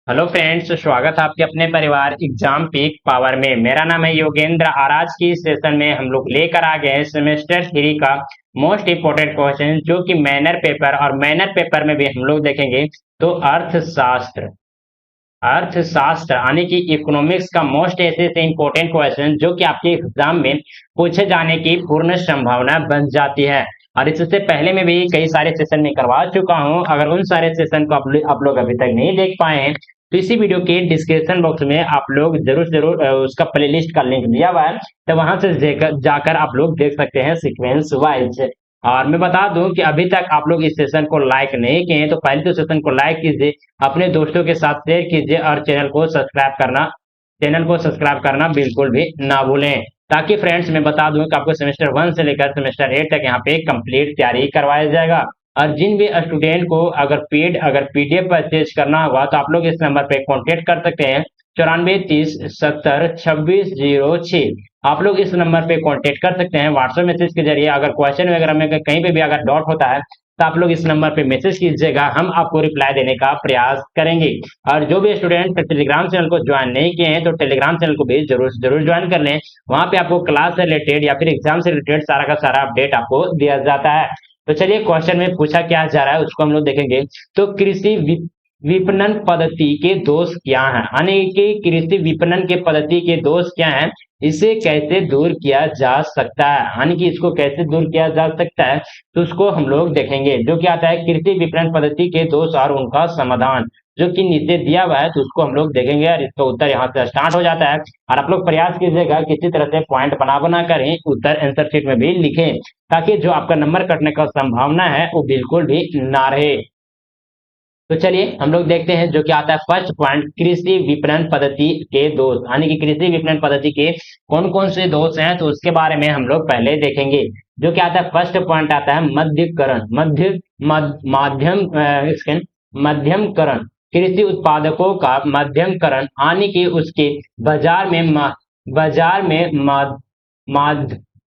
Hello friends, स्वागत है आपके अपने परिवार एग्जाम पीक पावर में। मेरा नाम है योगेंद्र और आज की सेशन में हम लोग लेकर आ गए हैं सेमेस्टर 3 का मोस्ट इम्पोर्टेंट क्वेश्चन, जो कि मैनर पेपर और मैनर पेपर में भी हम लोग देखेंगे। तो अर्थशास्त्र अर्थशास्त्र यानी कि इकोनॉमिक्स का मोस्ट ऐसे से इम्पोर्टेंट क्वेश्चन जो कि आपके एग्जाम में पूछे जाने की पूर्ण संभावना बन जाती है। और इससे पहले मैं भी कई सारे सेशन में करवा चुका हूं। अगर उन सारे सेशन को आप लोग अभी तक नहीं देख पाए हैं तो इसी वीडियो के डिस्क्रिप्शन बॉक्स में आप लोग जरूर जरूर उसका प्लेलिस्ट का लिंक दिया हुआ है, तो वहां से जाकर आप लोग देख सकते हैं सीक्वेंस वाइज। और मैं बता दूं कि अभी तक आप लोग इस सेशन को लाइक नहीं किए हैं तो पहले तो सेशन को लाइक कीजिए, अपने दोस्तों के साथ शेयर कीजिए और चैनल को सब्सक्राइब करना बिल्कुल भी ना भूलें। ताकि फ्रेंड्स मैं बता दूं कि आपको सेमेस्टर 1 से लेकर सेमेस्टर 8 तक यहाँ पे कंप्लीट तैयारी करवाया जाएगा। और जिन भी स्टूडेंट को अगर पीडीएफ परचेज करना होगा तो आप लोग इस नंबर पे कांटेक्ट कर सकते हैं, 94 30 70 2606। आप लोग इस नंबर पे कांटेक्ट कर सकते हैं व्हाट्सएप मैसेज के जरिए। अगर क्वेश्चन वगैरह में कहीं पे भी अगर डाउट होता है तो आप लोग इस नंबर पे मैसेज कीजिएगा, हम आपको रिप्लाई देने का प्रयास करेंगे। और जो भी स्टूडेंट टेलीग्राम चैनल को ज्वाइन नहीं किए हैं तो टेलीग्राम चैनल को भी जरूर जरूर ज्वाइन कर लें। वहां पे आपको क्लास से रिलेटेड या फिर एग्जाम से रिलेटेड सारा का सारा अपडेट आपको दिया जाता है। तो चलिए क्वेश्चन में पूछा क्या जा रहा है उसको हम लोग देखेंगे। तो विपणन पद्धति के दोष क्या हैं, यानी कि कृषि विपणन के पद्धति के दोष क्या हैं, इसे कैसे दूर किया जा सकता है, यानी कि इसको कैसे दूर किया जा सकता है तो उसको हम लोग देखेंगे। जो कि आता है कृषि विपणन पद्धति के दोष और उनका समाधान, जो कि नीचे दिया हुआ है तो उसको हम लोग देखेंगे। और इसका उत्तर यहाँ से स्टार्ट हो जाता है और आप लोग प्रयास कीजिएगा किसी तरह से पॉइंट बना कर ही उत्तर आंसर शीट में भी लिखें, ताकि जो आपका नंबर कटने का संभावना है वो बिल्कुल भी ना रहे। तो चलिए हम लोग देखते हैं जो कि आता है फर्स्ट पॉइंट, कृषि विपणन पद्धति के दोष, यानी कि कृषि विपणन पद्धति के कौन कौन से दोष हैं तो उसके बारे में हम लोग पहले देखेंगे। जो कि आता है फर्स्ट पॉइंट आता है मध्यकरण, मध्यमकरण। कृषि उत्पादकों का मध्यमकरण, यानी कि उसके बाजार में बाजार में माध,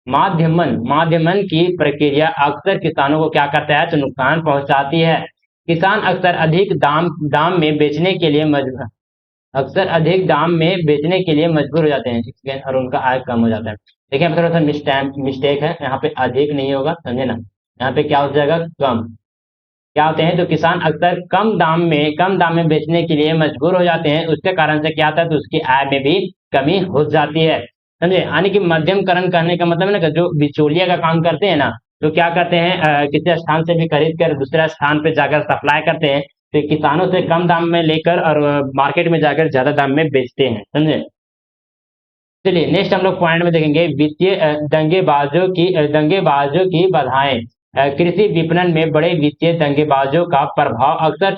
माध्यमन की प्रक्रिया अक्सर किसानों को क्या करता है तो नुकसान पहुंचाती है। किसान अक्सर अधिक दाम में बेचने के लिए मजबूर हो जाते हैं और उनका आय कम हो जाता है। देखिए थोड़ा सा मिस्टेक है, यहाँ पे अधिक नहीं होगा, समझे ना। यहाँ पे क्या हो जाएगा, कम। क्या होते हैं तो किसान अक्सर कम दाम में बेचने के लिए मजबूर हो जाते हैं, उसके कारण से क्या होता है तो उसकी आय में भी कमी हो जाती है, समझे। यानी कि मध्यमकरण करने का मतलब है ना कि जो बिचौलिया का काम करते हैं ना, तो क्या करते हैं किसी स्थान से भी खरीद कर दूसरे स्थान पे जाकर सप्लाई करते हैं, तो किसानों से कम दाम में लेकर और मार्केट में जाकर ज्यादा दाम में बेचते हैं, समझे। चलिए नेक्स्ट हम लोग पॉइंट में देखेंगे वित्तीय दंगेबाजों की बाधाएं। कृषि विपणन में बड़े वित्तीय दंगेबाजों का प्रभाव अक्सर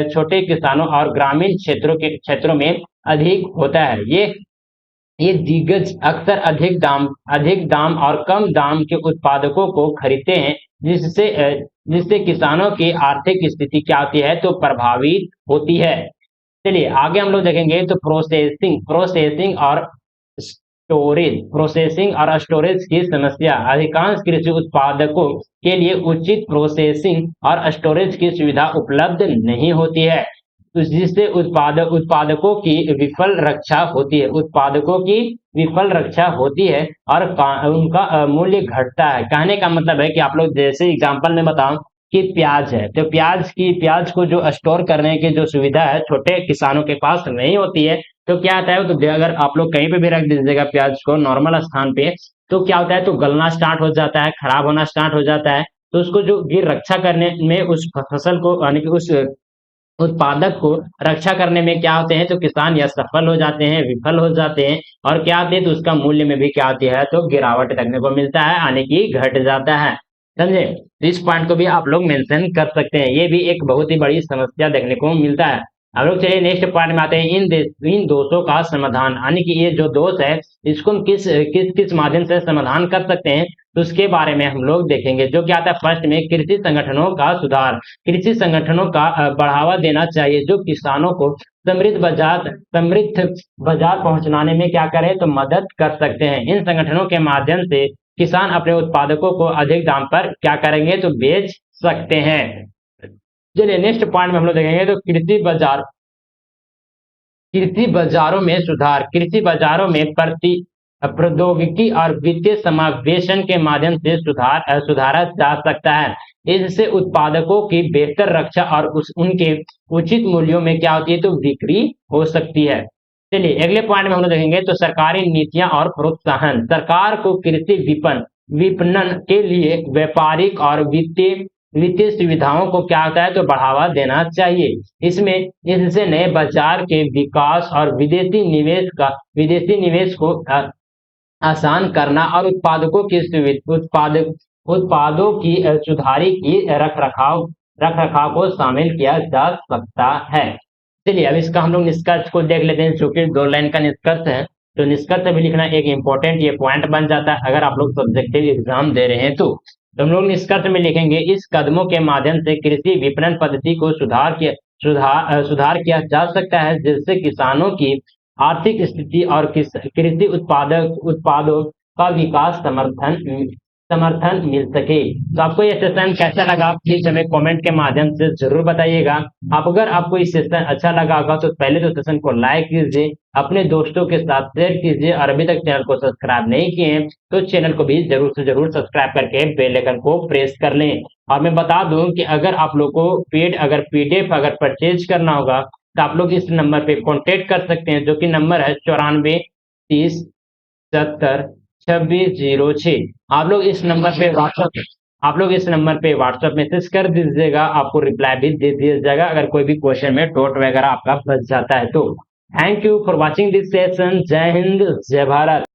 छोटे किसानों और ग्रामीण क्षेत्रों में अधिक होता है। ये दिग्गज अक्सर अधिक दाम और कम दाम के उत्पादकों को खरीदते हैं, जिससे किसानों की आर्थिक स्थिति क्या होती है तो प्रभावित होती है। चलिए आगे हम लोग देखेंगे तो प्रोसेसिंग और स्टोरेज की समस्या। अधिकांश कृषि उत्पादकों के लिए उचित प्रोसेसिंग और स्टोरेज की सुविधा उपलब्ध नहीं होती है, जिससे उत्पादकों की विफल रक्षा होती है और उनका मूल्य घटता है। कहने का मतलब है कि आप लोग जैसे एग्जांपल में बताऊं कि प्याज है तो प्याज को जो स्टोर करने की जो सुविधा है छोटे किसानों के पास नहीं होती है, तो क्या होता है तो अगर आप लोग कहीं पे भी रख दीजिएगा प्याज को नॉर्मल स्थान पे, तो क्या होता है तो गलना स्टार्ट हो जाता है, खराब होना स्टार्ट हो जाता है। तो उसको जो गिर रक्षा करने में उस फसल को यानी कि उस उत्पादक को रक्षा करने में क्या होते हैं तो किसान या सफल हो जाते हैं, विफल हो जाते हैं, और क्या होते हैं तो उसका मूल्य में भी क्या होती है तो गिरावट देखने को मिलता है, यानी कि घट जाता है, समझे। तो इस पॉइंट को भी आप लोग मेंशन कर सकते हैं, ये भी एक बहुत ही बड़ी समस्या देखने को मिलता है। अब लोग चलिए नेक्स्ट पॉइंट में आते हैं, इन दोषों का समाधान, यानी कि ये जो दोष है इसको हम किस किस किस माध्यम से समाधान कर सकते हैं तो उसके बारे में हम लोग देखेंगे। जो क्या आता है फर्स्ट में कृषि संगठनों का सुधार। कृषि संगठनों का बढ़ावा देना चाहिए जो किसानों को समृद्ध बाजार पहुंचाने में क्या करें तो मदद कर सकते हैं। इन संगठनों के माध्यम से किसान अपने उत्पादकों को अधिक दाम पर क्या करेंगे तो बेच सकते हैं। चलिए नेक्स्ट पॉइंट में हम लोग देखेंगे तो कृषि बाजारों में सुधार, कृषि बाजारों में प्रौद्योगिकी और वित्तीय समावेशन के माध्यम से सुधारा जा सकता है। इससे उत्पादकों की बेहतर रक्षा और उनके उचित मूल्यों में क्या होती है, तो बिक्री हो सकती है। चलिए अगले पॉइंट में हम लोग देखेंगे, तो सरकारी नीतियां और प्रोत्साहन। सरकार को कृषि विपणन के लिए व्यापारिक और वित्तीय वित्तीय सुविधाओं को क्या होता है, तो बढ़ावा देना चाहिए। इसमें इससे नए बाजार के विकास और विदेशी निवेश को आसान करना और उत्पादों की सुधारी की रख रखाव को शामिल किया जा सकता है। चलिए अब इसका हम लोग निष्कर्ष को देख लेते हैं, जो कि 2 लाइन का निष्कर्ष है। तो निष्कर्ष भी लिखना एक इम्पोर्टेंट ये पॉइंट बन जाता है अगर आप लोग सब्जेक्टिव एग्जाम दे रहे हैं तो हम लोग निष्कर्ष में लिखेंगे, इस कदमों के माध्यम से कृषि विपणन पद्धति को सुधार किया जा सकता है, जिससे किसानों की आर्थिक स्थिति और कृषि उत्पादों का विकास समर्थन मिल सके। तो आपको ये सेशन कैसा लगा, प्लीज हमें कमेंट के माध्यम से जरूर बताइएगा। अगर आपको ये सेशन अच्छा लगा होगा तो पहले तो सेशन को लाइक कीजिए, अपने दोस्तों के साथ शेयर कीजिए, और अभी तक चैनल को सब्सक्राइब नहीं किए हैं तो चैनल को भी जरूर से जरूर सब्सक्राइब करके बेल आइकन को प्रेस कर लें। और मैं बता दूं कि अगर आप लोग को पीडीएफ अगर परचेज करना होगा तो आप लोग इस नंबर पे कांटेक्ट कर सकते हैं, जो कि नंबर है 9430702606। आप लोग इस नंबर पे व्हाट्सएप मैसेज कर दीजिएगा, आपको रिप्लाई भी दे दिया जाएगा अगर कोई भी क्वेश्चन में डाउट वगैरह आपका फंस जाता है तो। Thank you for watching this session. जय हिंद, जय भारत।